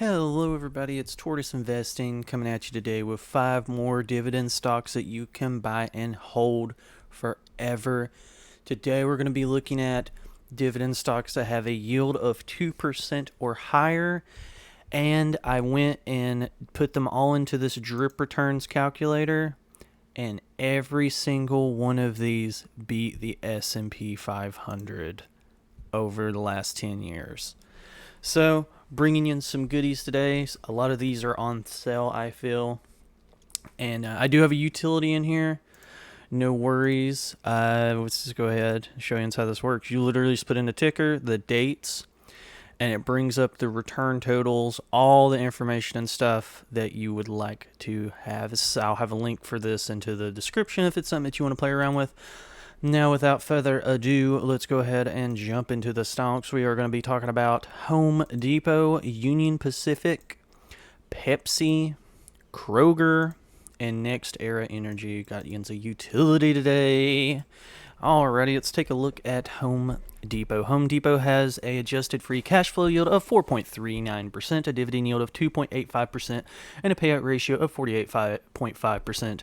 Hello, everybody. It's Tortoise Investing coming at you today with 5 more dividend stocks that you can buy and hold forever. Today, we're going to be looking at dividend stocks that have a yield of 2% or higher. And I went and put them all into this drip returns calculator. And every single one of these beat the S&P 500 over the last 10 years. So, bringing in some goodies today. A lot of these are on sale, I feel. And I do have a utility in here. No worries. Let's just go ahead and show you how this works. You literally just put in a ticker, the dates, and it brings up the return totals, all the information and stuff that you would like to have. I'll have a link for this into the description if it's something that you want to play around with. Now, without further ado, let's go ahead and jump into the stocks. We are going to be talking about Home Depot, Union Pacific, Pepsi, Kroger, and Next Era Energy. Got you into utility today. Alrighty, let's take a look at Home Depot. Home Depot has a adjusted free cash flow yield of 4.39%, a dividend yield of 2.85%, and a payout ratio of 48.5%.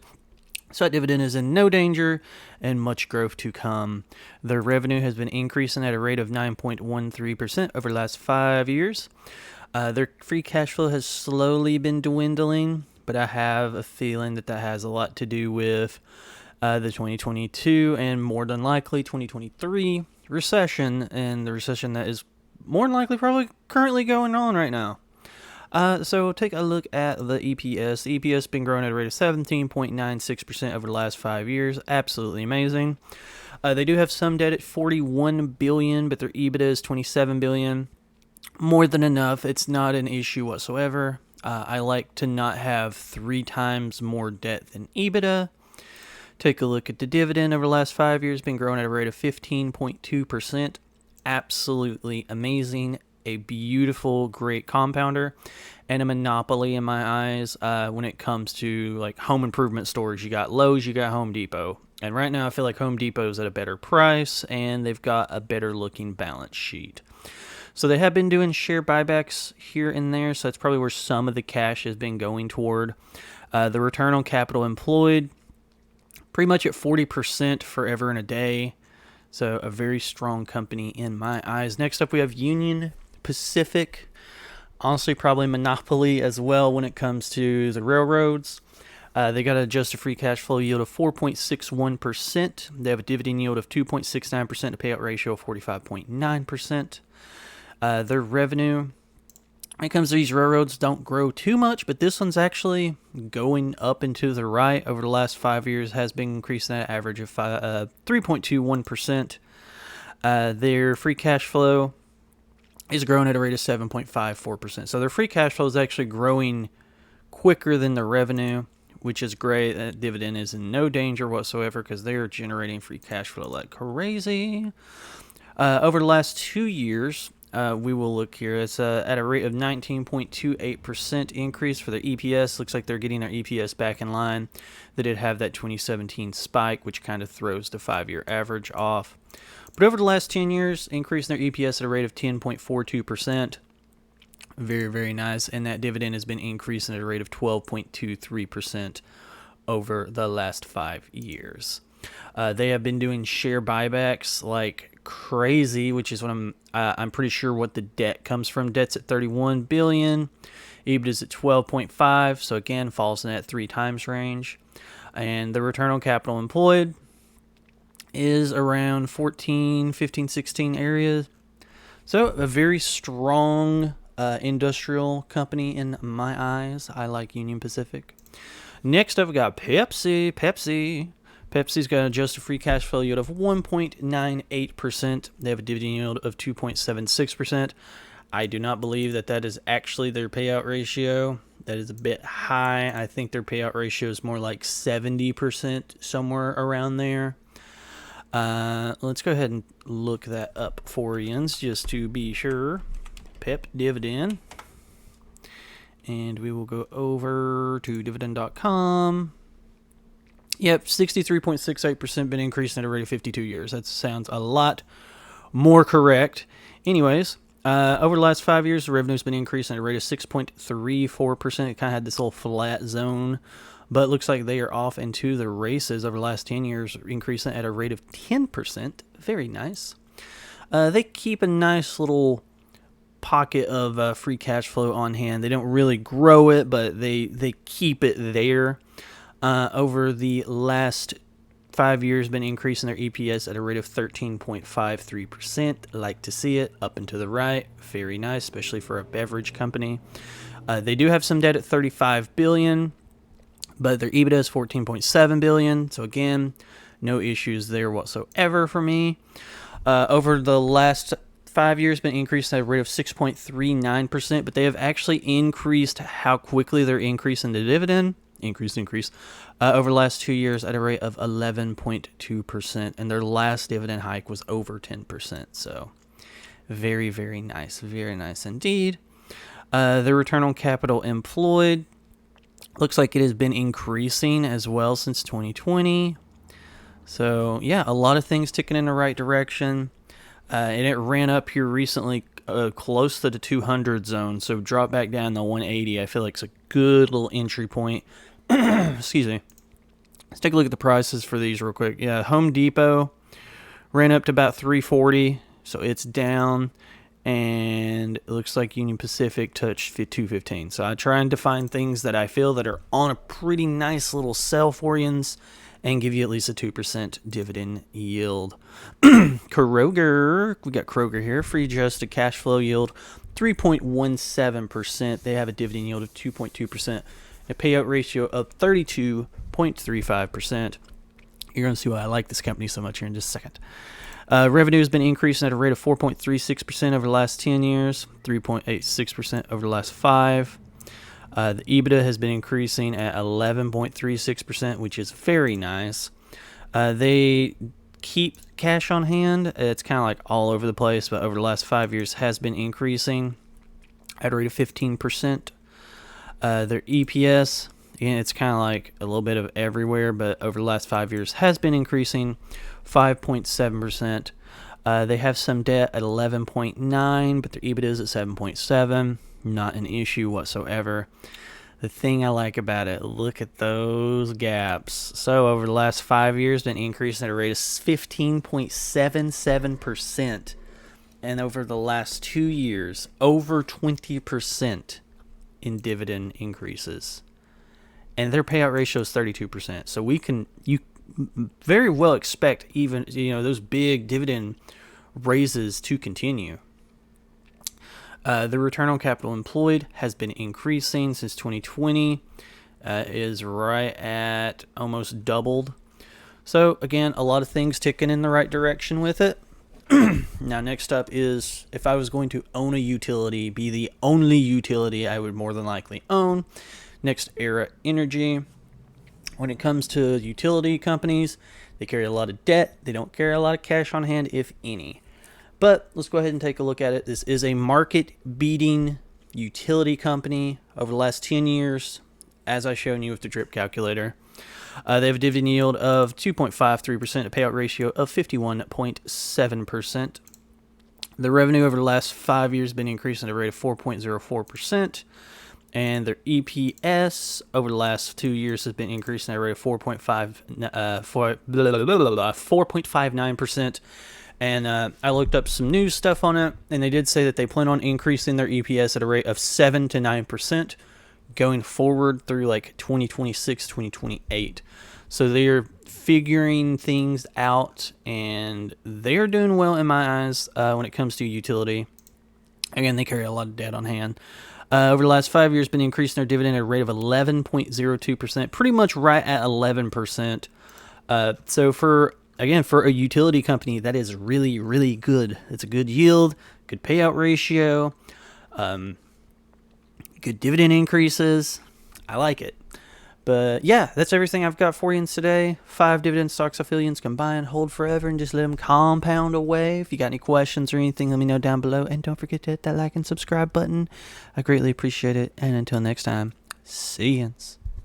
So that dividend is in no danger and much growth to come. Their revenue has been increasing at a rate of 9.13% over the last 5 years. Their free cash flow has slowly been dwindling, but I have a feeling that has a lot to do with the 2022 and more than likely 2023 recession, and the recession that is more than likely probably currently going on right now. So take a look at the EPS. The EPS has been growing at a rate of 17.96% over the last 5 years. Absolutely amazing. They do have some debt at $41 billion, but their EBITDA is $27 billion. More than enough. It's not an issue whatsoever. I like to not have 3 times more debt than EBITDA. Take a look at the dividend over the last 5 years. Been growing at a rate of 15.2%. Absolutely amazing. A beautiful, great compounder, and a monopoly in my eyes when it comes to like home improvement stores. You got Lowe's, you got Home Depot, and right now I feel like Home Depot is at a better price and they've got a better looking balance sheet. So they have been doing share buybacks here and there, so that's probably where some of the cash has been going toward. The return on capital employed pretty much at 40% forever and a day. So a very strong company in my eyes. Next up we have Union Pacific. Honestly, probably monopoly as well when it comes to the railroads. They got an adjusted free cash flow yield of 4.61%. They have a dividend yield of 2.69%, a payout ratio of 45.9%. Their revenue, when it comes to these railroads, don't grow too much, but this one's actually going up and to the right over the last 5 years, has been increasing at an average of 3.21%. Their free cash flow is growing at a rate of 7.54%. So their free cash flow is actually growing quicker than the revenue, which is great. That dividend is in no danger whatsoever because they are generating free cash flow like crazy. Over the last 2 years, we will look here. It's at a rate of 19.28% increase for their EPS. Looks like they're getting their EPS back in line. They did have that 2017 spike, which kind of throws the 5-year average off. But over the last 10 years, increasing their EPS at a rate of 10.42%. Very, very nice. And that dividend has been increasing at a rate of 12.23% over the last 5 years. They have been doing share buybacks like crazy, which is what I'm pretty sure what the debt comes from. Debt's at $31 billion. EBITDA is at 12.5, so again, falls in that 3 times range. And the return on capital employed is around 14, 15, 16 areas. So a very strong industrial company in my eyes. I like Union Pacific. Next up, we got Pepsi. Pepsi's got an adjusted free cash flow yield of 1.98%. They have a dividend yield of 2.76%. I do not believe that is actually their payout ratio. That is a bit high. I think their payout ratio is more like 70%, somewhere around there. Let's go ahead and look that up for you just to be sure. Pep dividend. And we will go over to dividend.com. Yep, 63.68% been increasing at a rate of 52 years. That sounds a lot more correct. Anyways, Over the last 5 years, the revenue's been increasing at a rate of 6.34%. It kind of had this little flat zone, but it looks like they are off into the races over the last 10 years, increasing at a rate of 10%. Very nice. They keep a nice little pocket of free cash flow on hand. They don't really grow it, but they keep it there. Over the last 5 years, been increasing their EPS at a rate of 13.53%. Like to see it up and to the right. Very nice, especially for a beverage company. They do have some debt at $35 billion, but their EBITDA is $14.7 billion. So again, no issues there whatsoever for me. Over the last 5 years, been increased at a rate of 6.39%, but they have actually increased how quickly they're increasing the dividend. Increase. Over the last 2 years at a rate of 11.2%, and their last dividend hike was over 10%. So very, very nice. Very nice indeed. Their return on capital employed looks like it has been increasing as well since 2020. So yeah, a lot of things ticking in the right direction. And it ran up here recently close to the 200 zone, so drop back down to 180. I feel like it's a good little entry point. Excuse me. Let's take a look at the prices for these real quick. Yeah, Home Depot ran up to about 340, so it's down. And it looks like Union Pacific touched 215. So I try and define things that I feel that are on a pretty nice little sell for you and give you at least a 2% dividend yield. Kroger, we got Kroger here, free adjusted cash flow yield 3.17%. They have a dividend yield of 2.2%, a payout ratio of 32.35%. You're going to see why I like this company so much here in just a second. Revenue has been increasing at a rate of 4.36% over the last 10 years, 3.86% over the last 5. The EBITDA has been increasing at 11.36%, which is very nice. They keep cash on hand. It's kind of like all over the place, but over the last 5 years has been increasing at a rate of 15%. Their EPS, again, it's kind of like a little bit of everywhere, but over the last 5 years has been increasing 5.7%. They have some debt at 11.9, but their EBITDA is at 7.7. Not an issue whatsoever. The thing I like about it, look at those gaps. So over the last 5 years, been increasing at a rate of 15.77%. And over the last 2 years, over 20% in dividend increases. And their payout ratio is 32%. So you very well expect even, those big dividend raises to continue. The return on capital employed has been increasing since 2020. Is right at almost doubled. So again, a lot of things ticking in the right direction with it. Now, next up is if I was going to own a utility, be the only utility I would more than likely own. NextEra Energy. When it comes to utility companies, they carry a lot of debt. They don't carry a lot of cash on hand, if any. But let's go ahead and take a look at it. This is a market-beating utility company over the last 10 years, as I shown you with the drip calculator. They have a dividend yield of 2.53%, a payout ratio of 51.7%. The revenue over the last 5 years has been increasing at a rate of 4.04%. And their EPS over the last 2 years has been increasing at a rate of 4.59%. And I looked up some news stuff on it, and they did say that they plan on increasing their EPS at a rate of 7 to 9% going forward through like 2026, 2028. So they're figuring things out, and they're doing well in my eyes when it comes to utility. Again, they carry a lot of debt on hand. Over the last 5 years, been increasing their dividend at a rate of 11.02%, pretty much right at 11%. So for a utility company, that is really, really good. It's a good yield, good payout ratio, good dividend increases. I like it. But yeah, that's everything I've got for you today. 5 dividend stocks I feel you can buy and hold forever and just let them compound away. If you got any questions or anything, let me know down below. And don't forget to hit that like and subscribe button. I greatly appreciate it. And until next time, see yous.